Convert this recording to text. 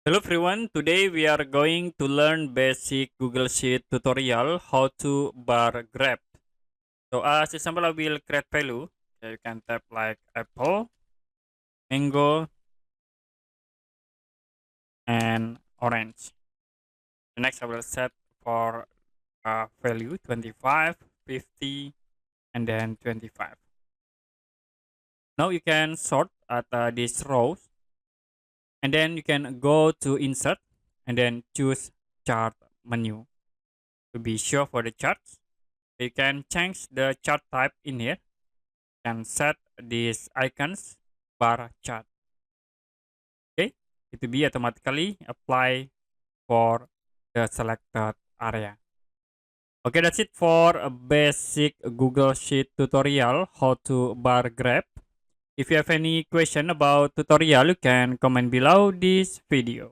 Hello everyone, today we are going to learn basic Google Sheet tutorial how to bar graph. So as example, I will create value. Okay, you can type like apple, mango, and orange. The next I will set for value 25, 50, and then 25. Now you can sort at these rows, and then you can go to insert and then choose chart menu to be sure for the charts. You can change the chart type in here and set these icons bar chart. Okay, it will be automatically apply for the selected area. Okay, that's it for a basic Google Sheet tutorial how to bar graph. If you have any question about tutorial, you can comment below this video.